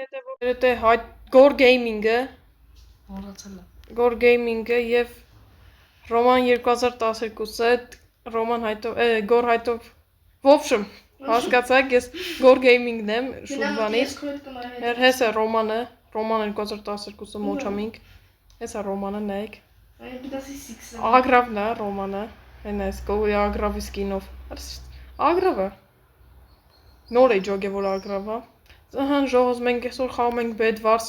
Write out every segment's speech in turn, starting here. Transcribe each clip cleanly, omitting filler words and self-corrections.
հետևողները հայտ Գոր Գեյմինգը, Մոռացել եմ։ Գոր Գեյմինգը եւ Ռոման 2012-ը Ռոման հայտով, Գոր հայտով, в общем, հասկացաք, ես Գոր Գեյմինգն եմ շուտվանից։ Մեր հեսը Ռոման 2012-ը Mochaminг։ Հեսա Ռոմանը նայեք։ Ագրավն է Ռոմանը, այն այս գողի ագրավի սկինով։ Ագրավը։ Նոր է ջոգ է որ ագրավա։ Ահա ժողոզ մենք այսօր խաղում ենք Bed Wars։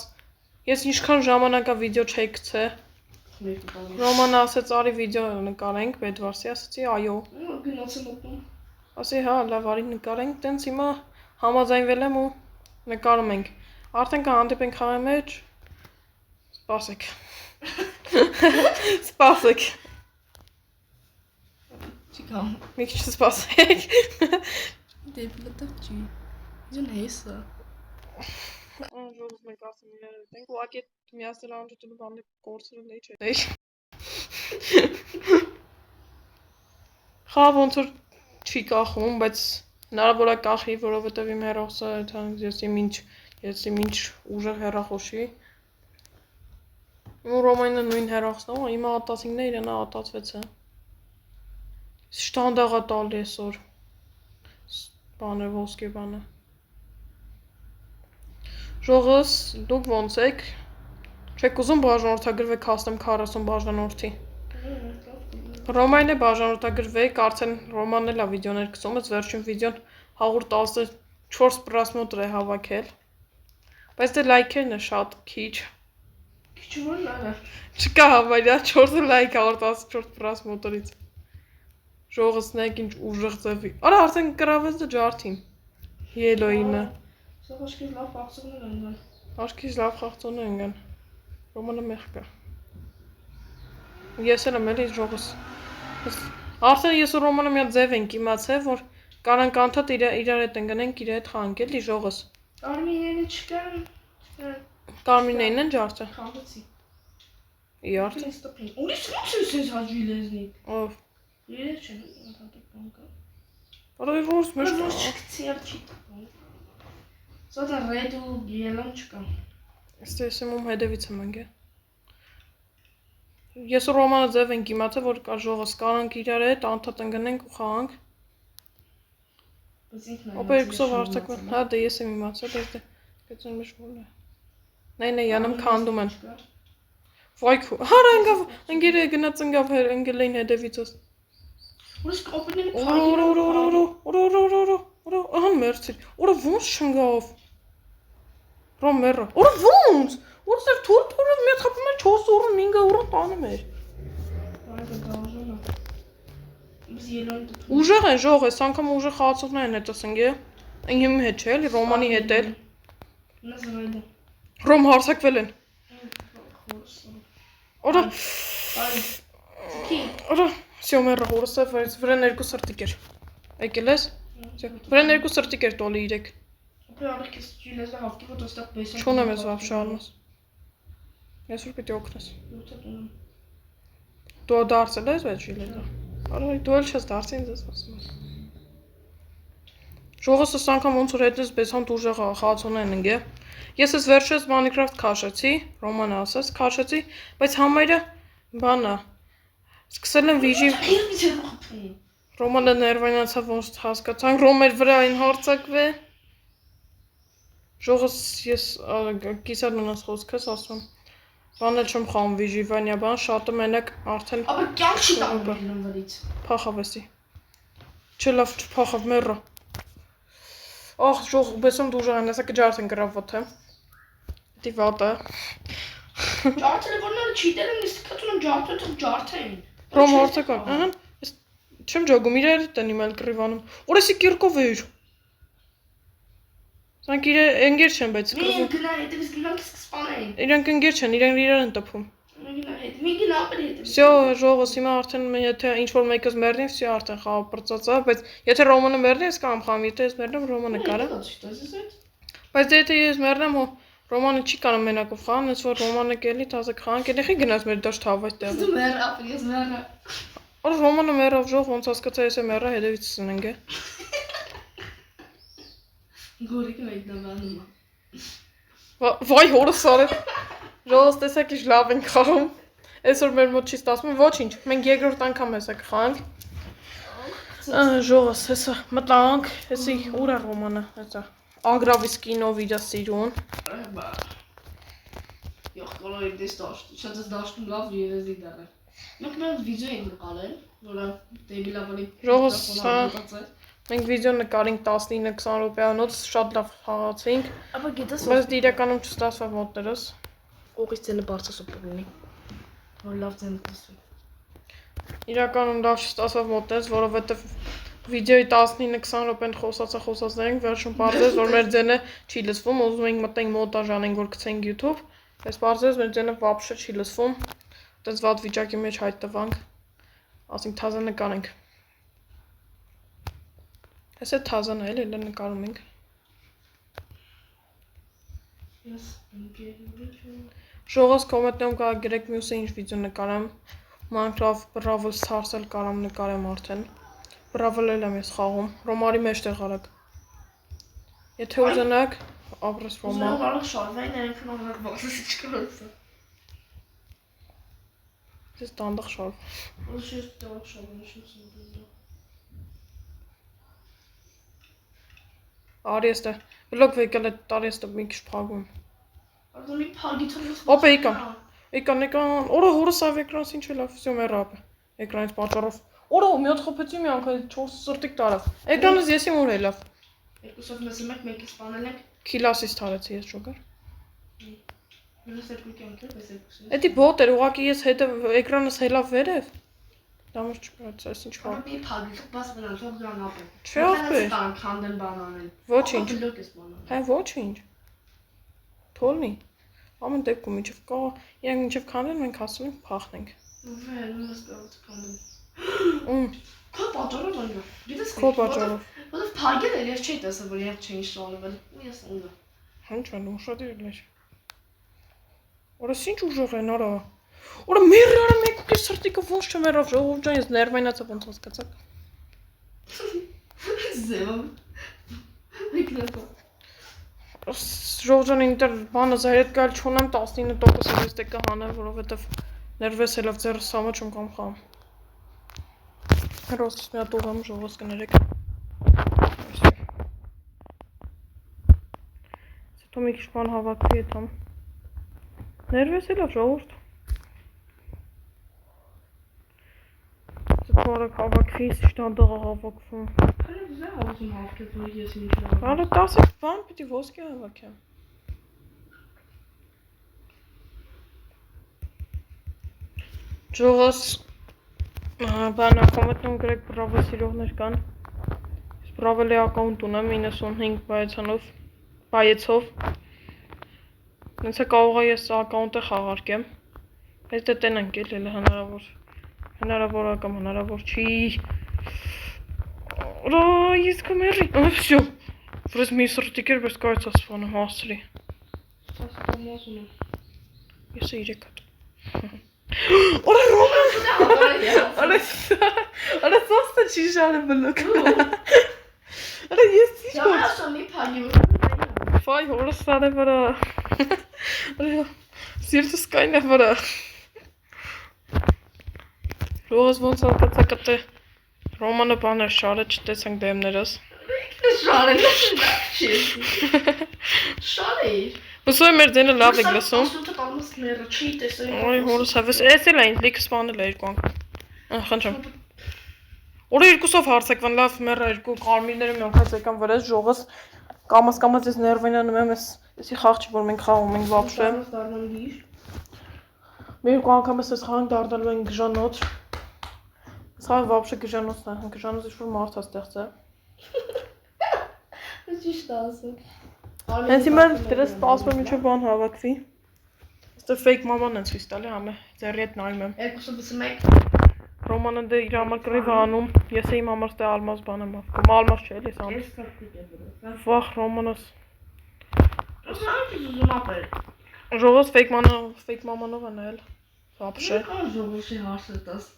Ես ինչքան ժամանակա վիդեո չեի գցե։ Ռոմանը ասեց արի վիդեո նկարենք Bed Wars-ի, ասացի այո։ Գնացել մտնում։ Ասի հա, լավ արի նկարենք, տենց հիմա համաձայնվել եմ ու նկարում ենք։ Արդեն կհանդիպենք խաղի մեջ։ Սպասեք։ Սպասեք։ Չի կամ։ Մի քիչ սպասեք։ Դեպլը չի։ Իջն հեսա։ Ժողոզ մենք ասում ենք ուղղակի միասին անջատելու բանը կորցրել էի չէ։ Խաղ ոնց որ չի կախում, բայց հնարավոր է կախի, որովհետև իմ հեռախոսը ես իմ ինչ ուժեղ հեռախոսի։ Իմ Ռոմայինը նույն հեռախոսն է, հիմա ատասինքն է, իրենը ատացվեց է։ Շտանդաղա տալի այսօր։ Բանը ոսկե բանը։ Ժողոս, դուք ոնց եք։ Չեք ուզում բաժանորդագրվեք հասնեմ 40 բաժանորդի։ Ռոմայինը բաժանորդագրվեք, արդեն Ռոմանն էլ է վիդեոներ գցում, ես վերջին վիդեոն 114 պրասմոտր է հավաքել։ Բայց դե լայքերն է շատ քիչ։ Քիչ որն է։ Չկա համարյա 4 լայք 114 պրասմոտրից։ Ժողովնեք ինչ ուժեղ ձևի։ Արա արդեն կրավեց դե ջարդին։ Ելոյինը։ Սա աշկից լավ խաղցողներ են։ Աշկից լավ խաղցողներ են։ Ռոմանը մեղք է։ Ես էլ եմ էլի ժողովս։ Արդեն ես ու Ռոմանը մի հատ ձև ենք իմացել, որ կարանք անդադ իրար հետ ընկնենք, իր հետ խաղանք, էլի ժողովս։ Կարմիրները չկան։ Կարմիրներն են ջարդը։ Խաղացի։ Իարդ։ Ուրիշ ո՞նց է սենց հաջվի լեզնի։ Ով։ Երեք չեն ընդհանուր բանկա։ Որը ո՞րս մեջ կա։ Չկցի արչի։ Սա դա ռեդ ու ելան չկա։ Ստես ում հետևից եմ ընկե։ Ես ու Ռոմանը ձև ենք իմացել, որ կա ժողովս կարանք իրար հետ անդադ ընկնենք ու խաղանք։ Ապա երկուսով հարցակվեն, հա դե ես եմ իմացել, ես դե գծեն մեջ որն է։ Նայ յանım քանդում են։ Վայքու, հարա ընկերը գնաց ընկավ ընկել էին հետևիցս։ Ուրիշ կոպիների ահա մերցի։ Ուրա ոնց չընկավ։ Ռոմ մեռա։ Ուրա ոնց։ Ոնց էր թուրը մի խփում էր 4 օրը 5 օրը տանում էր։ Ուժեղ են ժող, այս անգամ ուժեղ խաղացողներ են հետս ընկե։ Իմ հետ չէ, էլի Ռոմանի հետ էլ։ Ռոմ հարցակվել են։ Օրա։ Օրա, всё մեռա, հորսը վրան երկու սրտիկ էր։ Եկել ես։ Վրան երկու սրտիկ էր տոլի 3։ Չունեմ ես вообще արմս։ Ես որ պիտի օգնես։ Դու դարձել ես այդ ժիլետը։ Արա դու էլ չես դարձել ինձ ասում ես։ Ժողովս այս անգամ ոնց որ հետս բեսանտ ուժեղ խաղացողներ են ընկե։ Ես ես վերջերս Minecraft քաշեցի, Ռոմանը ասես, քաշեցի, բայց համարյա բանա։ Սկսել եմ վիժի Ռոմանը ներվայնացավ ոնց հասկացանք, Ռոմեր վրա այն հարցակվե։ Ժողովս ես կիսար մնաց խոսքս ասում։ Բանել չեմ խաղում վիժիվանյա բան, շատը մենակ արդեն Ապա կյանք չի տանում վրից։ Փախավեսի։ Չէ լավ չփախավ մեռա։ Ախ ժող բեսում դուժան են, ասա կջարդեն գրավոտ է։ Դի վատը։ Ջարդելը որնալ չիտել եմ, ես կտում եմ ջարդեն։ Ռոմ հարցական, ահա։ Չեմ ջոգում, իրար տնի մել կրիվանում։ Օրեսի կիրկով էր։ Սրանք ընկեր չեն, բայց կրվում։ Գնա հետևից գնանք սպանեն։ Իրանք ընկեր չեն, իրար են տպում։ Մի գնա ապել հետևից։ Всё, ժողովս հիմա արդեն եթե ինչ որ մեկս մեռնի, всё արդեն խաղը պրծած է, բայց եթե Ռոմանը մեռնի, ես կամ խամ, եթե ես մեռնեմ, Ռոմանը կարա։ Բայց դե եթե ես մեռնեմ, Ռոմանը չի կարող մենակով խաղան, ես որ Ռոմանը կելի տազը խաղան, կենեխի գնաց մեր դաշտ հավայտ տեղը։ Դու մեռա, ես մեռա։ Օր Ռոմանը մեռավ ժող, ոնց հասկացա ես մեռա հետևից ընկե։ Գորիկն այդ նավանում է։ Վայ հորս արել։ Ժողովուրդ տեսեք ինչ լավ ենք խաղում։ Այսօր մեր մոտ չի ստացվում, ոչինչ։ Մենք երկրորդ անգամ հեսա կխաղանք։ Ժողովուրդ, հեսա մտանք, հեսի ուր է Ռոմանը, հեսա։ Ագրավիս կինո վիդա սիրուն։ Yox, qolay des daşdı. Şədə daşdım laf yerəzlik dərə. Մենք մեր վիդեո ենք նկարել, որը դեբիլավալի Մենք վիդեո նկարենք 19-20 րոպեանոց, շատ լավ խաղացինք։ Ապա գիտես Բայց իրականում չստացավ մոտներս։ Ուղիղ ցենը բարձր սուպեր լինի։ Որ լավ ցեն տեսու։ Իրականում լավ չստացավ մոտներս, որովհետև վիդեոյի 19-20 րոպեն խոսացենք, վերջում բարձրեց, որ մեր ձենը չի լսվում, ուզում ենք մտենք մոնտաժ անենք, որ գցենք YouTube, բայց բարձրեց մեր ձենը вообще չի լսվում։ Այդպես վատ վիճակի մեջ հայտնվանք։ Ասենք թազա նկարենք։ Հեսա թազան է, էլի նկարում ենք։ Ժողովուրդ կոմենտներում կա գրեք մյուսը ինչ վիդեո նկարեմ։ Minecraft Brawl Stars-ել կարամ նկարեմ արդեն։ Brawl-ել եմ ես խաղում։ Ռոմարի մեջտեղ արեք։ Եթե ուզենաք, ապրես Ռոմա։ Ուզենաք շարվային այնքան ամենակ բացս չկարծա։ Ես դանդաղ շարվ։ Ուզես դանդաղ շարվային։ Արի էստե։ Բլոկ վեկել է տարի էստե մի քիչ փագում։ Արդեն մի փագի թռնես։ Օպե եկան։ Օրը հորս այվ էկրանս ինչ է լավ, всё մեռապ։ Էկրանից պատճառով։ Օրը մի հատ խփեցի մի անգամ 4 սրտիկ տարավ։ Էկրանս եսի մոր է լավ։ Երկուսով մեզ մեկի սպանել ենք։ Քիլասից թարեցի ես շոգար։ Մենս երկու կյանք է, բայց երկուսից։ Էդի բոտ էր, ուղղակի ես հետը էկրանս հելավ վերև։ Դամուր չպրած, այս ինչ բան։ Մի փագի բաց բնան, թող դրան ապել։ Չէ ապել։ Քանդեն բանանել։ Ոչինչ։ Բլոկ ես բանանել։ Հա ոչինչ։ Թողնի։ Ամեն դեպքում ինչև կա, իրենք ինչև քանդեն, մենք հասնում ենք փախնենք։ Վեր, մս կարող քանդեն։ Ում։ Քո պատճառով այնա։ Գիտես Քո պատճառով։ Որտեվ փագել էր, ես չէի տեսել, որ երբ չէին շարվել։ Ես ունա։ Ինչ ան ուշադիր էր։ Օրս ինչ ուժեղ են արա։ Օրա մերի արա մեկուկի սրտիկը ոչ չմերով ժողովուրդ ջան, ես ներվայնացա ոնց հասկացաք։ Զեվում։ Մեկնա։ Ժողովուրդ ջան, ինտեր բանը զայրետ գալ չունեմ 19% ես դե կհանեմ, որովհետև ներվես ելով ձեռս սամը չեմ կամ խամ։ Հրոսս մի հատ ուղեմ ժողովուրդ կներեք։ Հետո մի քիչ բան հավաքվի հետամ։ Ներվես ելով ժողովուրդ։ Որակ հավաքվի, սիշտան դղա հավաքվում։ Քանի դե հավաքում հավաքել ես ինչ լավ։ Արա 10 բան պիտի ոսկե հավաքեմ։ Ժողովուրդ բանը կոմենտում գրեք Brawl սիրողներ կան։ Ես Brawl-ի ակաունտ ունեմ 95 բայեցով։ Հենց է կարող է ես ակաունտը խաղարկեմ։ Բայց դե տենանք էլ հնարավոր։ Հնարավոր է կամ հնարավոր չի։ Րա ես կմերի։ Всё։ Վրես մի սրտիկ էր, բայց կարծա սպանը հասրի։ Ես 3 հատ։ Օրա Ռոման։ Արա սոստը չի շարը բլոկ։ Արա ես ինչ կոչ։ Ասա մի փագի։ Ֆայ հորս սարը վրա։ Արա սիրտս կայն է վրա։ Ռոզ ոնց ալկացա կտե Ռոմանը բաներ շարը չտեսանք դեմներս։ Շարել է։ Շարել։ Ոսոյ մեր ձենը լավ եք լսում։ Ասուտը տալմաս մերը չի տեսել։ Այ հորս հավես, էս էլ այն լիքը սպանել է երկու անգամ։ Խնդրեմ։ Օրը երկուսով հարցակվան լավ մերը երկու կարմիրները մի անգամ եկան վրաս ժողս կամաս ես ներվայնանում եմ էսի խաղ չի որ մենք խաղում ենք вообще։ Մեր երկու անգամ ես խաղանք դարձել ենք գժանոց։ Սա вообще գժանոցն է, գժանոց ինչ որ մարդ է ստեղծել։ Ճիշտ ասում։ Հենց հիմա դրս սպասում ինչ բան հավաքվի։ Այստեղ fake մաման են ցույց տալի, համը ձեռի հետ նայում եմ։ Երկուսը բսում եք։ Ռոմանը դե իր համար կռիվ անում, ես իմ համար դե ալմազ բան եմ ավկում, ալմազ չէ էլի սամ։ Վախ Ռոմանոս։ Ժողոս fake մամանով են էլ, вообще։ Ժողոսի հարսը տաս։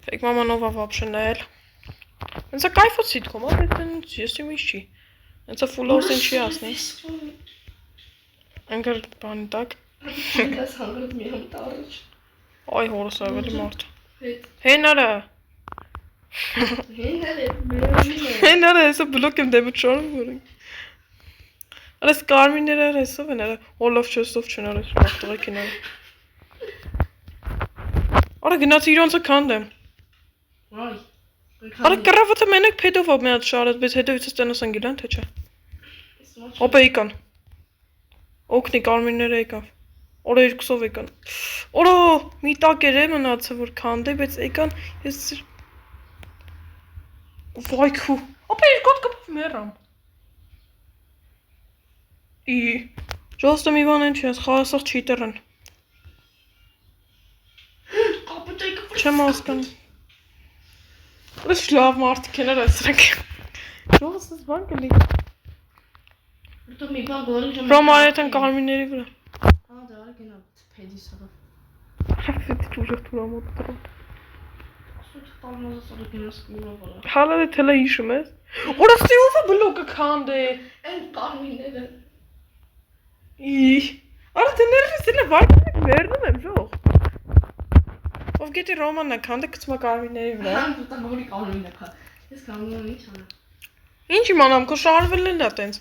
Fake մամանով է вообще նայել։ Հենց է կայֆոց սիտկոմ, ես իմ ինչ չի։ Հենց է full house-ին չի ասնի։ Անգար բանի տակ։ Ես հանգրդ մի համ տարիչ։ Այ հորս ավելի մարդ։ Հետ։ Հենարը։ Հենարը հեսա բլոկ եմ դեպի չորում որին։ Արես կարմիները հեսով են արա, հոլով չեսով չեն արես վաղտղեք են արա։ Արա գնացի իրոնցը կանդեմ։ Այ։ Արա կրավաթը մենակ պետով ով մի հատ շարած, բայց հետևիցս տենս են գիլան, թե չէ։ Ոպ է իկան։ Օգնի կարմիրները եկավ։ Օրա երկուսով եկան։ Օրա մի տակ էր է մնացը, որ կանդե, բայց եկան, ես վայքու։ Ոպ է երկոտ կպով մերամ։ Ժոստը մի բան են չի, ես խաղասող չիտեր են։ Չեմ ասկան։ Ես լավ մարդիկ են էր այսրակ։ Ժոստս բան կլի։ Ռոմանետ են կարմիների վրա։ Դարը գնա պեդիս հատա։ Հապվետի ճուժեղ թուրամոտ տրոտ։ Ասուտ պալմազը սարը գնաս կուրով արա։ Հալար է թելա իշում ես։ Որա ստիովը բլոգը կանդ է։ Են կարմիները։ Արա դներս ինը վարկին վերնում եմ ժող։ Ով գետի ռոմանն է կանդ է կծմա կարմիների վրա։ Համ դուտա մորի կարմին է կա։ Ես կարմին ինչ անա։ Ինչ իմանամ, քո շարվել են դա տենց։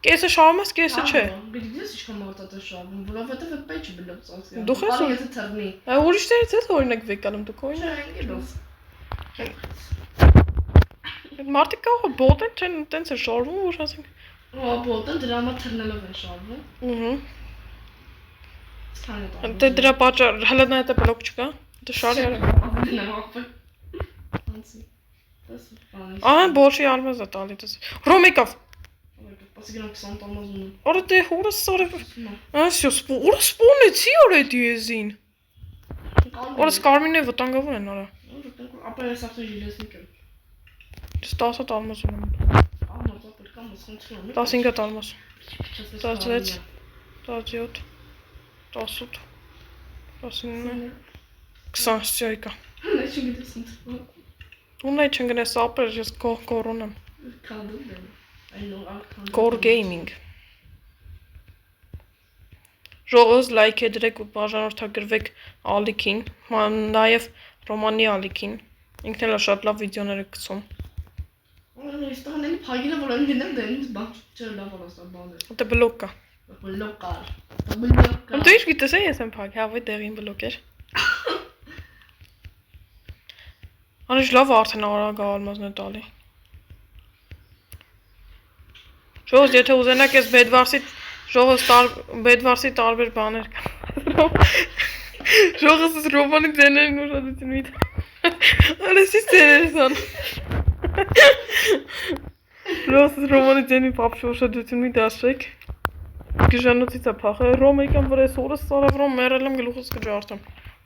Կեսը շարում ես, կեսը չէ։ Գիտես ինչքան մարդատ է շարվում, որովհետև է պեչը բլոկ ծածկել։ Դու խես ու եթե թռնի։ Ուրիշներից ես օրինակ վեկանում դուք օրինակ։ Մարդիկ կարող բոտ են չեն տենց է շարվում, որ ասենք։ Բոտը դրա համար թռնելով են շարվում։ Դե դրա պատճառ հələ նա դա բլոկ չկա։ Դե շարի արա։ Ահա բոլշի արմազա տալի դες։ Ռոմեկավ։ Պասի գնամ 20 տամազուն։ Արա դե հորս սարը։ Ասյո սպորը սպոնեցի օրեդի եզին։ Օրս կարմինը վտանգավոր են արա։ Ապա ես արդեն ժիլեսնիկ եմ։ Ես 10 տալմազ ունեմ։ 15 տալմազ։ 16 17 18 19 20 շայկա։ Ունայ չնգնես ապեր ես կորոն եմ։ Կոր գեյմինգ։ Ժողոզ լայք է դրեք ու բաժանորդագրվեք ալիքին, նաև ռոմանի ալիքին, ինքն էլ շատ լավ վիդեոներ է գցում։ Ես տանելի փագինը որ են գնեմ դա ինձ բան չէ լավ ասա բաներ։ Դա բլոկ կա։ Բլոկ կա։ Դու ինչ գիտես ես եմ փակ, հավայ դեղին բլոկ էր։ Անիշ լավ արդեն արագ ալմազն է տալի։ Ժողոզ եթե ուզենակ ես բեդվարսի տարբեր բաներ կա։ Ժողոզ ես ռոմանի ձեներն ուշադություն միտ։ Արեսի ձեներ սան։ Ժողոզ ես ռոմանի ձենի պապշի ուշադություն միտ ասեք։ Գժանոցից է պախը, ռոմ եկան վր ես օրս սարավ ռոմ մերել եմ գլուխս կջարդեմ։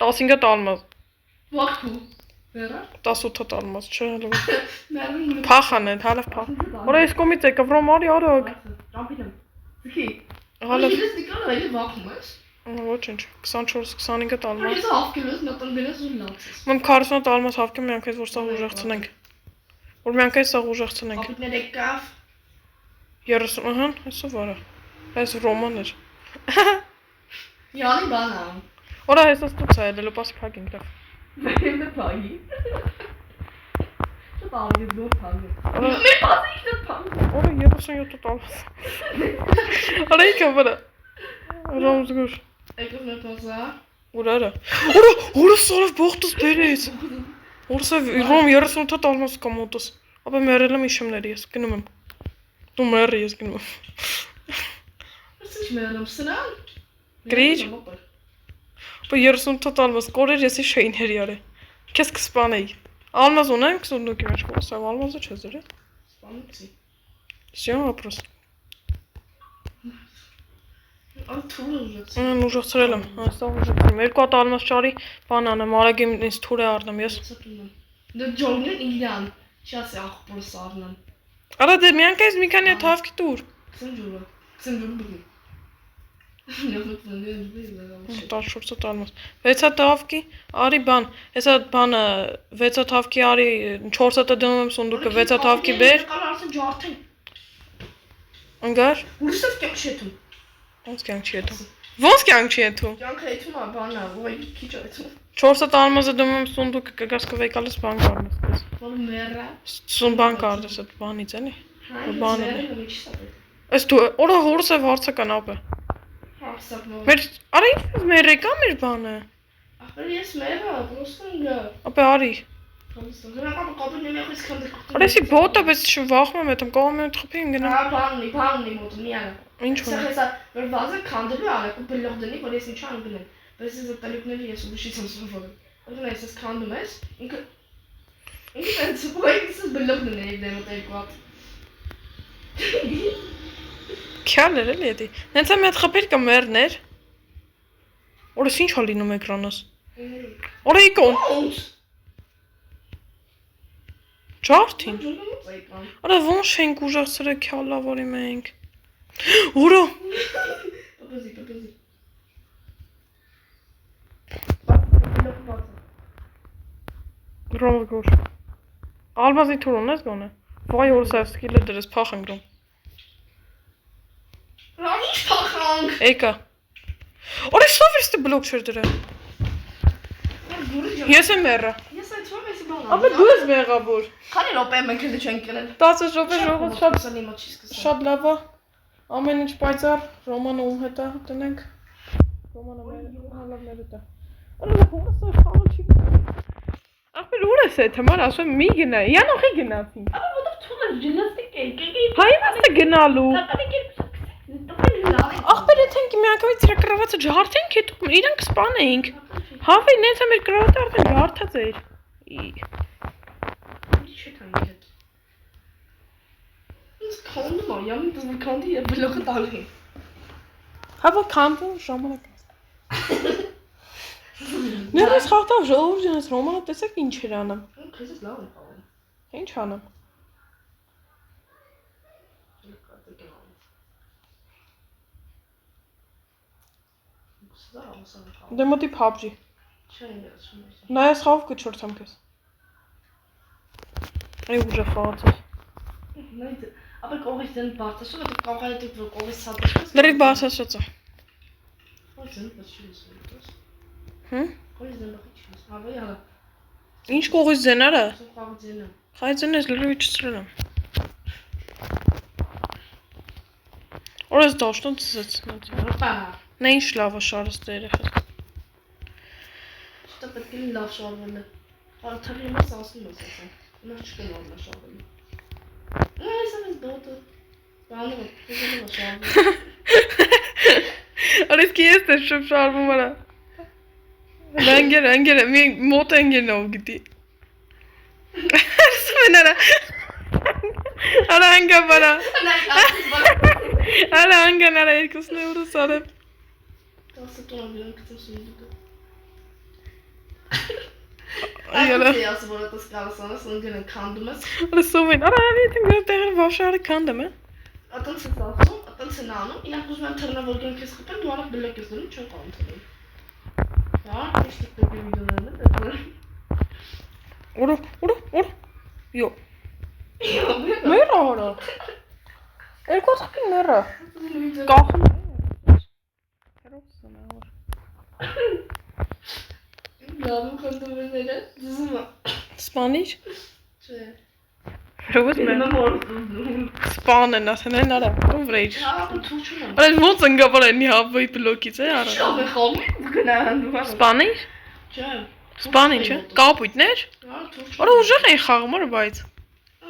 15 տալմազ։ Վախու։ Վերա։ 18 տալմազ, չէ հլում։ Մերում Փախան է, հալավ փախ։ Որա ես կոմից եկավ ռոմ արի արագ։ Ռամպինեմ։ Զքի։ Հալավ։ Ես դիկան այլ վախում ես։ Ոչինչ, 24-25 տալմազ։ Ես հավքել ես մտան գնաս ու լացես։ Մեմ 40 տալմազ հավքեմ մի անգամ որ սա ուժեղցնենք։ Որ մի անգամ սա ուժեղցնենք։ Ապիկներ եկավ։ 30, ահա, հեսա վարա։ Այս ռոման էր։ Յանի բանամ։ Որա հեսա ստուց է, դե լոպասի փագինք լավ։ Մեմ փագի։ Շտավի դու փագի։ Մեմ փագի փագի։ Որա 37 տալմազ։ Արա իկա վրա։ Ռոմ զգուշ։ Եկավ մեր փազա։ Ուրարա։ Որա սարավ բողտս բերեց։ Որսը ռոմ 38 տալմազ կամոտս։ Ապա մերել եմ իշումների ես, գնում եմ։ Դու մերի ես գնում եմ։ Ինչ մերում սրան։ Գրիչ։ Բա 38 տալմազ կորեր եսի շեյների արե։ Քեզ կսպանեի։ Ալմազ ունեմ 22-ի մեջ խոսավ, ալմազը չես դրե։ Սպանեցի։ Всё, вопрос։ Թուրը ուժացի։ Ուժացրել եմ, այստեղ ուժացրել եմ։ Երկու հատ ալմազ ճարի բան անեմ, արագ ինձ թուր է առնեմ ես։ Դե ջորնին իրան, չասի աղբորը սարնան։ Արա դե մի անգամ մի քանի հատ հավքի տուր։ 20 ջուրը, 20 ջուրը բգի։ Նյոմուտ վնդեն ջուրը։ 14 տալմազ։ 6 հատ հավքի, արի բան, հեսա բանը 6 հատ հավքի արի 4 հատը դնում եմ սունդուկը 6 հատ հավքի բեր։ Կարա արդեն ջարդեն։ Անգար։ Ուրիշով կեմ շետում։ Ոնց կյանք չի եթում։ Ոնց կյանք չի եթում։ Կյանքը եթում է բանա, ոյ քիչ այդում։ 4 տարմազը դնում եմ սունդուկ կգաս կվեկալս բան կարնես։ Որ մեռա։ Սուն բան կարդես այդ բանից էլի։ Բանը։ Այս դու օրա հորս է վարցական ապը։ Հարցակնով։ Մեր արա ինչ մեր եկա մեր բանը։ Ախր ես մեռա, պրոստը ինգա։ Ապա արի։ Գնա կապը նեմեխից քանդել։ Արեսի բոտը բես շվախում եմ եմ կողմը թփին գնա։ Բաննի մոտ միա։ Ինչ Սա հեսա որ վազը քանդելու ալը ու բլող դնի որ ես ինչ անգնեմ։ Բայց ես տալուկների ես ուշից եմ սովորել։ Ուրեմն ես քանդում ես, ինքը ինքը սուպերից բլող դնի դեմ տեկուատ։ Քյալեր էլի էդի։ Նենց եմ այդ խփեր կմերներ։ Օրս ինչ ա լինում էկրանս։ Օրա իկոն։ Ջարդին։ Արա ոնց ենք ուժացրել քյալավորի մենք։ Ուրա։ Պապազի։ Գրոմգոր։ Ալմազի թուրոն ես գոնե։ Վայ օրս այս սկիլը դրես փախ ընկրում։ Ինչ փախանք։ Էկա։ Օրա սովից դե բլոկ չեր դրել։ Ես եմ մեռա։ Ես այդ ո՞ւմ ես բանը։ Ապա դու ես մեղավոր։ Քանի րոպե մենք էլ չենք կրել։ 10 րոպե ժողոց շատ սալի մոտ չի սկսել։ շատ լավ է։ Ամեն ինչ պայծառ, Ռոմանը ում հետ է տնենք։ Ռոմանը մեր հետ է։ Արա հորսը խաղը չի։ Ապեր ուր ես այդ համար ասում մի գնա։ Յանոխի գնացին։ Ապա ո՞դով թողել ջնաստիկ է։ Հայ մասը գնալու։ Ախպեր եթենք մի անգամից իր կրավացը ջարդենք հետ իրանք սպանեինք։ Հավի նենց է մեր կրավատը արդեն ջարդած էր։ Ինչ է հետ։ Ինձ քանդում ա, յամին դու քանդի եւ բլոկը տալի։ Հավա քանդում ժամանակ է։ Ներս խաղտավ ժողովուրդ ջանես Ռոմանը տեսեք ինչ էր անում։ Քեզ լավ է խաղում։ Ինչ անում։ Դե մոտի PUBG։ Չէ, ես։ Նայես խաղով կչորցամ քեզ։ Այ ուժը խաղացած։ Նայ, ապա կողից դեն բարձրացում է, դու կարող ես դու կողից սատես։ Լրիվ բարձրացած է։ Ո՞ր դեն բացի։ Հմ։ Կողից դեն բացի։ Հավա յալա։ Ինչ կողից ձենարը։ Կողից ձենը։ Խայցենես լրիվ չծրել եմ։ Օրս դաշտուն ծծեց։ Ապա։ Նա ինչ լավ է շարս դե երեխա։ Դա պետք է լավ շարվել է։ Արդյոք ես ասում եմ ասեմ։ Նա չկնալ է շարվել։ Այս ամեն դոտը։ Բանը դու շարվել։ Արես կես դե շփ շարվում արա։ Անգեր մի մոտ անգենով գիտի։ Սմենարա։ Արա անգա բարա։ Արա անգա նարա երկուսն է ուրս արებ։ Դասը տոնը կտեսում դու։ Այո։ Ես որ դա սկալասանս ընկերն քանդում ես։ Լսում արա եթե տեղը վաշարը քանդում է։ Ատենց է ասում, ատենց են անում, իրանք ուզում են թռնավոր գնքես խփեն, դու արագ բլոկ ես դնում, չեն կարող թռնել։ Հա, ինչ դեպի վիդեոներն է, Ուր։ Յո։ Մերա հորա։ Երկու թփին մերա։ Կախում է։ Հերոսն է որ։ Լավ քանդումները, զզում է։ Սպանիչ։ Չէ։ Հերոս մեն։ Սպանեն ասեն արա, ում վրեջ։ Հա, թուչում եմ։ Արա ոնց ընկաբար էնի հավայի բլոկից է արա։ Շո՞վ է խոմ գնահանդում։ Սպանիչ։ Չէ։ Սպանիչ է։ Կապույտներ։ Հա, թուչում։ Արա ուժեղ են խաղում արա բայց։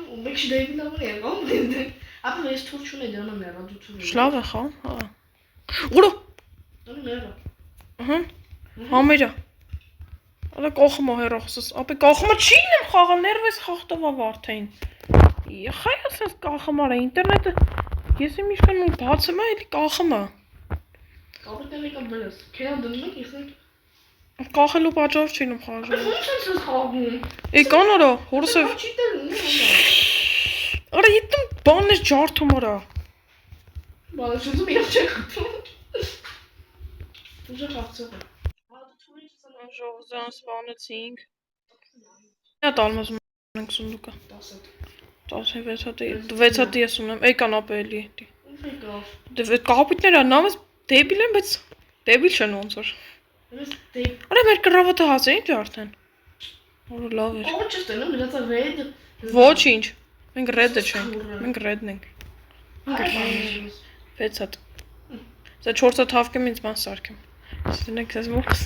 Ու մեկ շդեյի լավն է, ո՞մ։ Ապա ես թուչում եմ դառնում եմ, դու թուչում։ Շլավ է խաղում, հա։ Ուր։ Դու մերը։ Ահա։ Համերա։ Արա կողմը հերոսս, ապա կողմը չի եմ խաղալ, ներվես խախտովա վարդային։ Խայ ասես կախում արա ինտերնետը։ Ես իմ իշքան ու բացում է, էլի կախում է։ Կապիտան եկա բլես։ Քեզ դնում եք ես։ Կախելու պատճառ չի նմ խաղում։ Ո՞նց ես խաղում։ Եկան արա, հորսով։ Չի դեռ։ Արա իտում բանն է ջարդում արա։ Բանը շուտում ես չխփում։ Ուժը խաղցող է։ Ժողովրդան սպանեցինք։ Նա տալմոզ մենք սունդուկա։ 16 հատի ես ունեմ, էկան ապելի։ Ո՞վ եկավ։ Դե կապույտները նամս Դեբիլ են, բայց դեբիլ չեն ոնց որ։ Ես դեպ Արա մեր կռավոտը հասե ինչ արդեն։ Որը լավ էր։ Ո՞չ է տենում, դրանց red։ Ոչինչ։ Մենք red-ը չենք։ Մենք red-ն ենք։ Այս 6 հատ։ Սա 4 հատ հավկեմ ինձ ման սարքեմ։ Դնենք ես մոքս։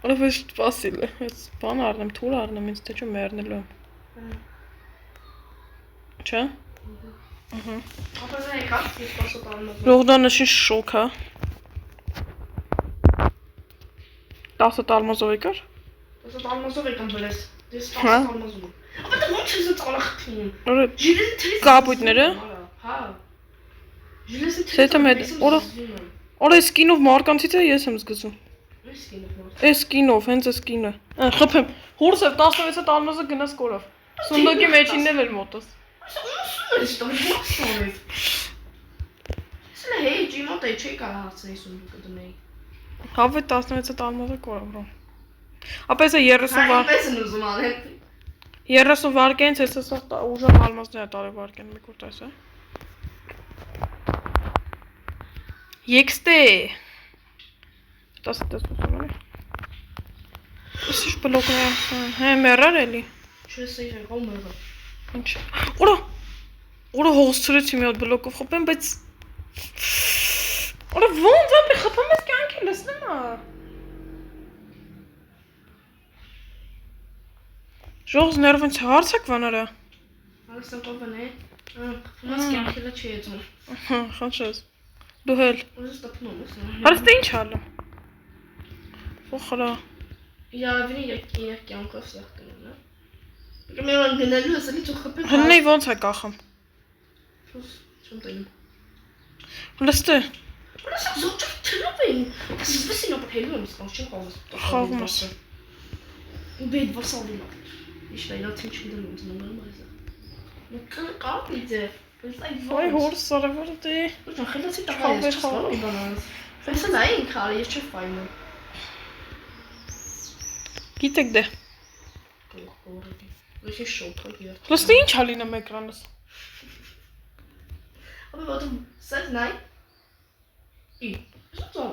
Արա ոչ սպասիլ է։ Ես բան առնեմ, թուր առնեմ, ինձ թե չէ մեռնելու եմ։ Չէ։ Ահա։ Ապա նա եկավ, ես սպասում եմ։ Լողդանը շին շոկ է։ 10 տալմազով եկար։ Դասը տալմազով եկան բերես։ Դες Հա։ տալմազով։ Ապա դա ո՞նց է ծալախտին։ Որը Ժիլեսի թրի կապույտները։ Հա։ Ժիլեսի Սետը մեծ, օրը Արա այս կինով մարկանցից է ես եմ զգացում։ Այս կինով, հենց այս կինը։ Խփեմ։ Հորս է 16-ը տալմազը գնաց կորավ։ Սունդոկի մեջինն էլ էր մոտս։ Սա հեյ ջիմոտ է չի կարա հասցնի սունդուկը դնեի։ Հավե 16-ը տալմազը կորավ։ Ապա էսը 30 վար։ Պես են ուզում անել։ 30 վարկենից էսը սա ուժը տալմազները տարի վարկեն մի կուրտ այս է։ Եկստե։ 10 ուսում է։ Իսկ բլոկը հե մեռար էլի։ Չես եղել հոմերը։ Ինչ։ Օրա հոսցրեցի մի հատ բլոկով խփեմ, բայց Օրա ոնց ապի խփեմ ես կյանքի լսնեմ ա։ Ժողս ներվենց հարցակ վանարա։ Հարցան կովն է։ Մաս կյանքելը չի եծում։ Խանչես։ Դու հել։ Ուզես տպնում ես։ Հարցը ինչ ալը։ Ոխրա։ Իրավինի եք կյանքով սախտնում, հա։ Կամերան գնալու ես էլի թող խփել։ Հննեի ոնց է կախում։ Չեմ տենում։ Լստե։ Որս զոհճ թրով են։ Սպասին ապա հելում եմ սպաս չեմ խաղում։ Խաղում ես։ Բեդ վասալին։ Իշտա իրա ինչ դնում ես նոմալ մայզա։ Կապի դե։ Ոայ հորս սարավար դե։ Ոչ խելացի տակայես չսկալի բանաս։ Ֆեսը նային քարի ես չէ ֆայնը։ Գիտեք դե։ Ոչ շոփը գեր։ Լստե ինչ ալինեմ էկրանս։ Ապա ոտում սետ նայ։ Ի։ Շուտո։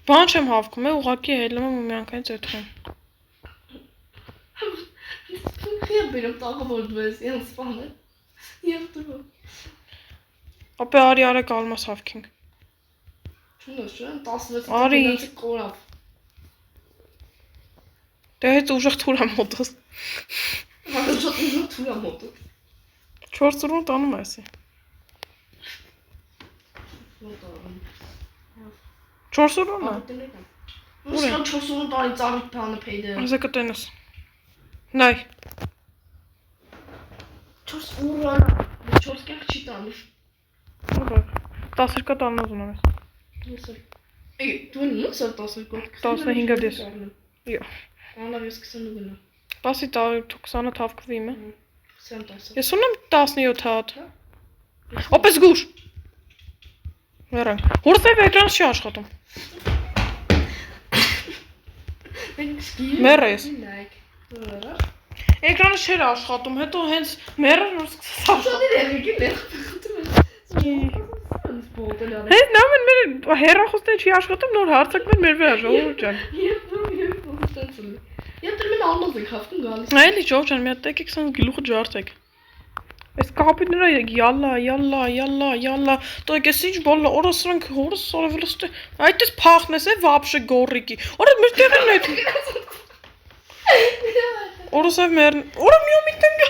Բան չեմ հավքում, է ուղակի հելում եմ ու միանգամից էթում։ Խիա բերում տաղավոր դվես, յան սպանը։ Եվ դու։ Ապա արի արեք ալմաս հավքինք։ Չունես չեն 16 Արի։ կորավ։ Դե հետ ուժեղ թուր եմ մոտս։ Բայց շատ ուժեղ թուր եմ մոտը։ 4 ուրուն տանում է էսի։ 4 ուրուն է։ Ուրս կան 4 ուրուն տարի ծարիք բանը պեյդը։ Ասա կտենս։ Նայ։ 4 ուրան, 4 կյանք չի տանի։ 12 տանոզ ունեմ ես։ Էй, դու նույնս էր 12։ 15-ը դես։ Յո։ Անլավ ես 20 գնա։ Պասի 20-ը թավկվի իմը։ 20 Ես ունեմ 17 հատ։ Օպես գուշ։ Վերանք։ Հորսև էկրանս չի աշխատում։ Մեռը ես։ Էկրանը չէր աշխատում, հետո հենց մեռը որ սկսեց աշխատել։ Հետ նամեն մեր հեռախոսը չի աշխատում, նոր հարցակներ մեր վրա ժողովուրդ ջան։ Եվ դրմեն ալմազ եք հավքում գալիս։ Այլի ժողովուրդ ջան, մի հատ տեկեք սան գլուխը ջարդեք։ Այս կապիտները յալլա, տոյք ես ինչ բոլլա, օրա սրանք հորս սարավելստե, այդպես փախնես է վապշը գորրիկի, օրա մեր տեղին էդ։ Օրոսև մերն, օրա մի օմիտ եմ գա։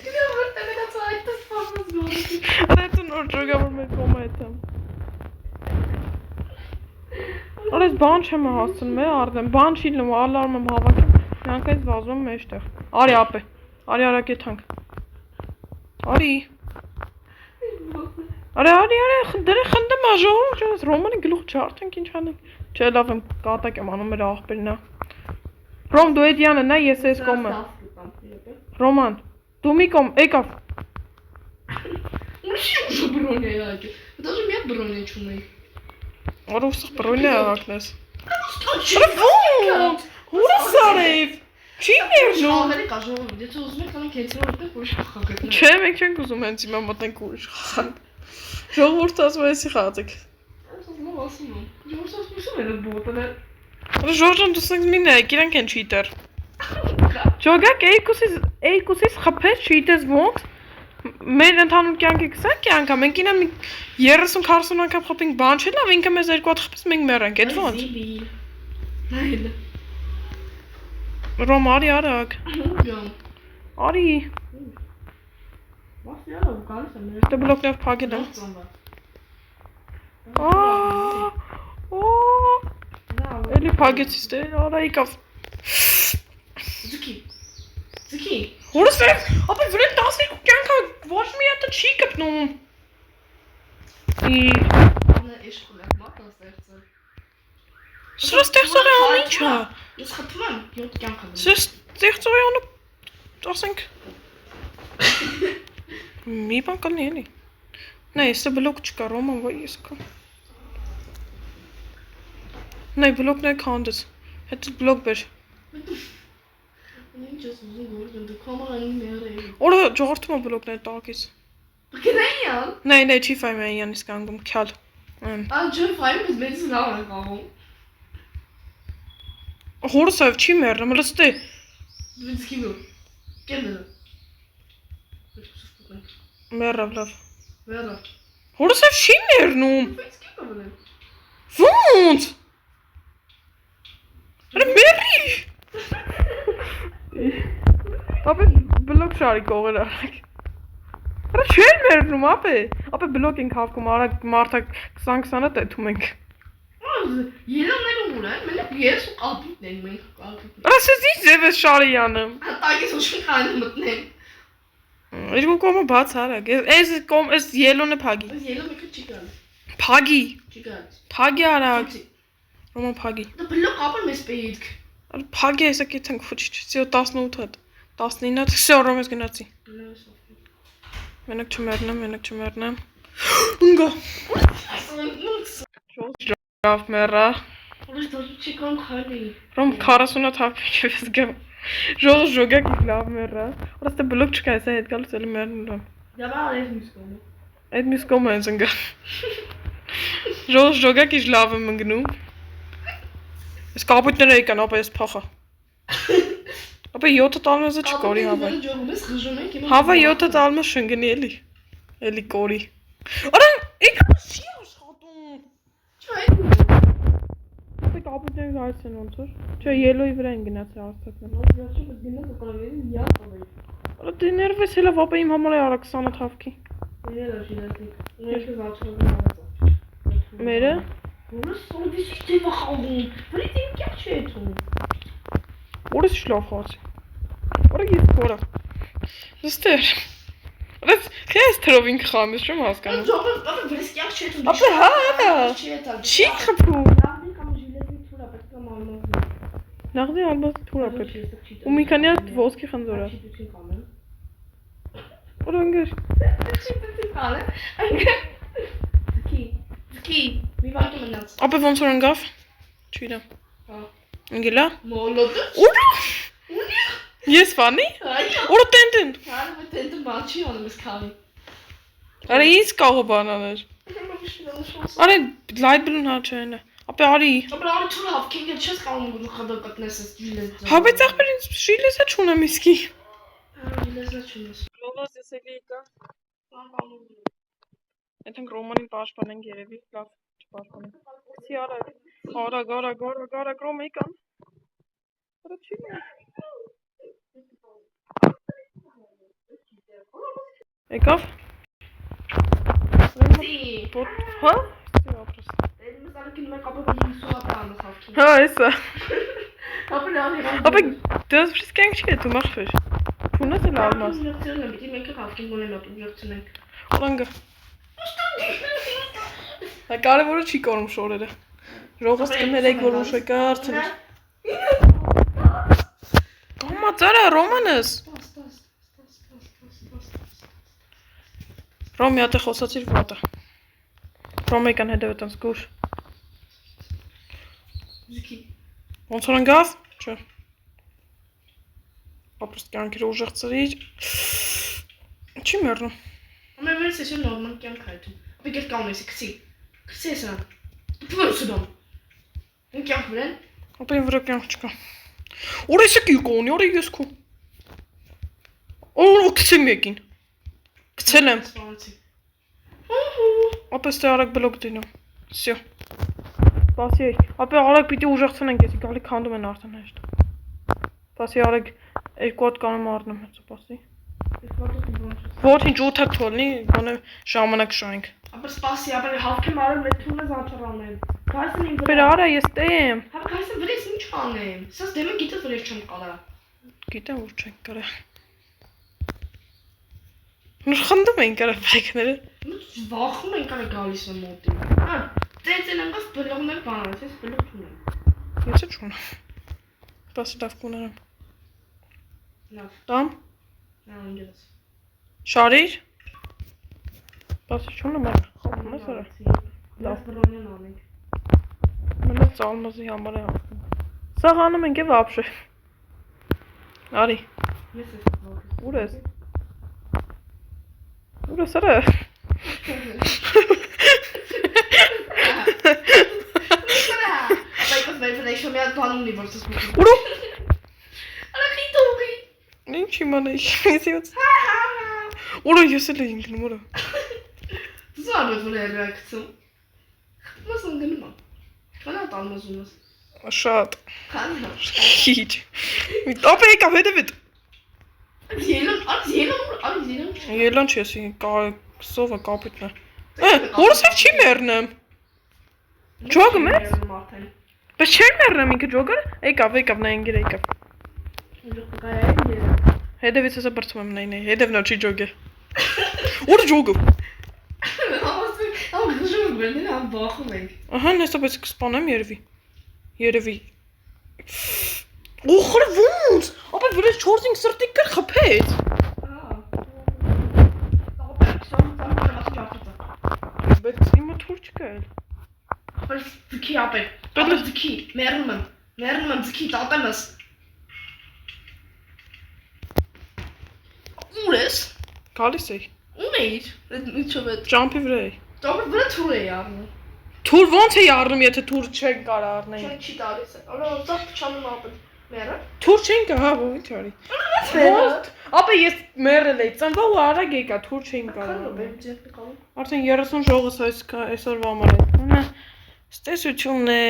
Գնա որ տեղից այդպես փախնես գորրիկի։ Արետուն որ ժոգավոր մեր կոմա հետամ։ Օրա ես բան չեմ հասցնում է արդեմ, բան չի լում, ալարմ եմ հավաքում, միանք այս վազում մեջտեղ, արի ապե, արի արակետ հանք, արի, դրի խնդեմ աժողով, չանես Ռոմանի գլուխ չարդենք ինչ հանենք, չէ լավ եմ կատակ եմ անում մեր աղբերնա, Ռոմ դու էդ յանը նա ես ես կոմը, Ռոման, դու մի կոմ, եկավ, Ուրիշի ուժը բրոնյա է ակի, դաժը մի հատ բրոնյա չունեի Արու սխ բրոնյա աղակնես, Հուրս արեիվ, Չի մերնում։ Շաղերը կա ժողովուրդ, եթե ուզում եք կանենք հեցին որտեղ ուրիշ խաղակետներ։ Չէ, մենք չենք ուզում հենց հիմա մտնենք ուրիշ խաղ։ Ժողովուրդը ասում է էսի խաղացեք։ Ասում եմ։ Ժողովուրդը ասում է բոտը։ Ժորժան դուսենք մի նայեք, իրանք են չիտեր։ Ջոգակ էիկուսից խփեց չիտես ոնց։ Մեր ընդհանուր կյանքի 20 կյանք է, մենք ինա 30-40 անգամ խփենք բան չէ, լավ ինքը մեզ երկու հատ խփեց, մենք մեռանք, այդ ոնց։ Նայել։ Ռոմ արի արագ։ Արի։ Ո՞վ է գալիս է մեր։ Դե բլոկներ փակել եմ։ Էլի փակեցիս դե, արա եկավ։ Ձգի։ Որս է, ապա վրեն 12 կյանքը ոչ մի հատը չի կպնում։ Անը իշխուլ է, մատը ստեղծը։ Սրա ստեղծողը ան ինչ է։ Ես խփում եմ 7 կյանք եմ։ Սրա ստեղծողը անը, ասենք, մի բան կանի էլի։ Նայ, սա բլոկ չկա, Ռոման, վայ ես կա։ Նայ, բլոկներ քանդես, հետո բլոկ բեր։ Ինչ ես ուզում գորգն դու կամարանի մերը։ Օրը ժողովրդում է բլոկներ տակից։ Գնայան։ Նայ, չի ֆայմային յանից կանգում, քյալ։ Ջոյ ֆայմը մեծ լավ է կաղում։ Հորսով չի մեռնում, լստե։ Դու գիո։ Կենը։ Մեռավ լավ։ Վերա։ Հորսով չի մեռնում։ Բայց կենը բնեմ։ Ոնց։ Արա մերի։ Ապե բլոկ շարի կողել արագ։ Արա չեն մերնում ապե բլոկ ենք հավքում արագ մարդակ 20-20-ը տեթում ենք։ Երաներում ուր է, մենակ ես ու կապիտն ենք մենք կապիտն։ Արա սեզ ինչ ձև ես շարի անում։ Տակից ուշին քանի մտնենք։ Երկու կողմը բաց արագ։ Այս ելոնը փագի։ Այս ելը մեկը չի գալիս։ Փագի։ Չի գալիս։ Փագի արագ։ Ռոման փագի։ Դա բլոկ ապար մեզ պետք։ Արա փագի էսա կեցանք ֆուչի 18 հատ 19 հատ всё Ռոմես գնացի։ Մենակ չմեռնեմ։ Ունգա։ Լավ մեռա։ Ուրիշ դու չի կան քալի։ Ռոմ 40 հատ հապի գամ։ Ժոգակ լավ մեռա։ Որստե բլոկ չկա, էսա հետ գալուց էլի մեռնում եմ։ Դա բա այս միս կոմը։ Այդ միս կոմը են զնգա։ Ժոգակ իջ լավ եմ ընգնում։ Ես կապույտները եկան, ապա ես փախա։ Ապա 7 տալմեզը չկորի հավայ։ Հավայ 7 տալմեզ շնգնի էլի կորի։ Արա, եկա չի աշխատում։ Ապա կապույտները գայց են ոնց որ։ Չէ, ելոյի վրա են գնացել արստակները։ Արա դե ներվես հելավ, ապա իմ համար է արա 20 թավքի։ Մերը։ Որս սովիսի տիպը խաղում, որից իմ կյակ չի էթում։ Որս շլավ խացի։ Որը ես կորա։ Զստեր։ Բայց քեզ թրով ինք խամ ես չեմ հասկանում։ Ապա որս կյակ չի էթում։ Ապա հա։ Չի խփում։ Նավնի կամ ժիլետի թուրա պետք է մարմազի։ Նախդի ալբասի թուրա պետք։ Ու մի քանի հատ ոսկի խնձորա։ Որը ընկեր։ Ձգի, մի վարկի մնաց։ Ապա ոնց որ ընկավ։ Չգիտեմ։ Հա։ Ընկելա։ Մոլոտը։ Ուրա։ Ես ֆանի։ Այո։ Որը տենտեն։ Հարը տենտը մաչի անում ես քավի։ Արա ինձ կաղը բանաներ։ Արա լայտ բլուն հա չեն։ Ապա արի։ Ապա արի թուր հավքինգը չես կարող գլխը կտնես ես ջիլետ։ Հա բայց ախպեր ինձ շիլեսա չունեմ իսկի։ Ջիլեսա չունես։ Լովաս ես եկի եկա։ Ենթենք Ռոմանին պաշտպանենք երևի, լավ չպաշտպանենք։ Չի արագ, Ռոմ եկան։ Արա չի մեն։ Եկավ։ Հա? Հա, էսա։ Ապա դες վրից կյանք չի էտում աղբեր։ Պունես էլ ալմաս։ Ուրանգը։ Հա կարևորը չի կորում շորերը։ Ժողովս կներեք որ ուշ եկա արդեն։ Կոմա ծարա Ռոմանս։ Ռոմ մի հատ է խոսացիր վատը։ Ռոմ եկան հետևետ անց գուր։ Ոնց որ ընկավ։ Չէ։ Ապրստ կյանքերը ուժեղծրիր։ Չի մեռնում։ Ամեն վերս էսի նորմալ կյանք հայտում։ Ապի գեր կան էսի քսի։ Քսի էսան։ Դու սուդոն։ Ինչ կյանք վրեն։ Ապա վրա կյանք չկա։ Ուր էսի կյուկոնի, ուր ես քո։ Օ, քսեմ եկին։ Քցել եմ։ Ապա ստե արագ բլոկ դինո։ Всё։ Բասի, ապա արագ պիտի ուժեղցնենք, էսի գալի քանդում են արդեն հեշտ։ Բասի արագ երկու հատ կանեմ առնեմ հենց բասի։ Ոչինչ 8 հատ թողնի, գոնե ժամանակ շահենք։ Ապա սպասի, ապա հավքի մարը մեծ թունը զանչառանեմ։ Գայսն իմ Բեր արա ես տեմ։ Հա գայսը վրես ինչ անեմ։ Սա դեմը գիտես որ ես չեմ կարա։ Գիտեմ որ չենք կարա։ Նոր խնդում են կարա բրեկները։ Վախում են կարա գալիս եմ մոտի։ Հա, ծեծեն անգամ բլողներ բանալիս, ես բլող չունեմ։ Ես չունեմ։ Բասի լավ կունեմ։ Լավ։ Տամ։ Նա անգես։ Շարիր։ Բասի չունեմ, խովում ես արա։ Լավ բրոնյան անենք։ Մենակ ծալմազի համար է ասում։ Սաղ անում ենք է վապշը։ Արի։ Ես ես վախ։ Ուր ես։ Ուր ես արա։ Ուրո։ Արա խիտուղի։ Ինչ իմանեի։ Ուրո ես էլ էի ինքնում ուրո։ Դու արդ որ ռեակցիա։ Մասն գնում։ Քանա տալմազում ես։ Շատ։ Քանա։ Քիչ։ Ապա եկա հետևից։ Ելան չի էսի սովը կապիտն է։ Որս էլ չի մեռնեմ։ Ջոգը մեծ։ Բայց չեր մեռնեմ ինքը ջոգը։ Եկավ նայենք եկավ։ Հետևից էսը բրծում եմ նայնի, հետևն չի ջոգը։ Ուր ջոգը։ Ահա նեսա պես կսպանեմ երևի։ Օխր ոնց, ապա վրեջ 4-5 սրտիկ կր խպեց։ Բայց իմը թուր չկա էլ։ Բայց ձքի ապեկ, ձքի, մերնում եմ ձքի, տատեմ ես։ Ուր ես։ Գալիս էի։ Ում էիր, ինչով է։ Ճամպի վրա էի։ Ճամպի վրա թուր էի առնում։ Թուր ոնց էի առնում, եթե թուր չեն կարա առնեի։ Չի տալիս է, արա ոնցավ փչանում ապել, մերը։ Թուր չեն կա, հա, ո՞նց արի։ Ոնց։ Ապա ես մեռել էի, ծնվա ու արագ եկա, թուր չէին կարա։ Արդեն 30 ժողս այսօրվա համար է։ Ստեսություններ։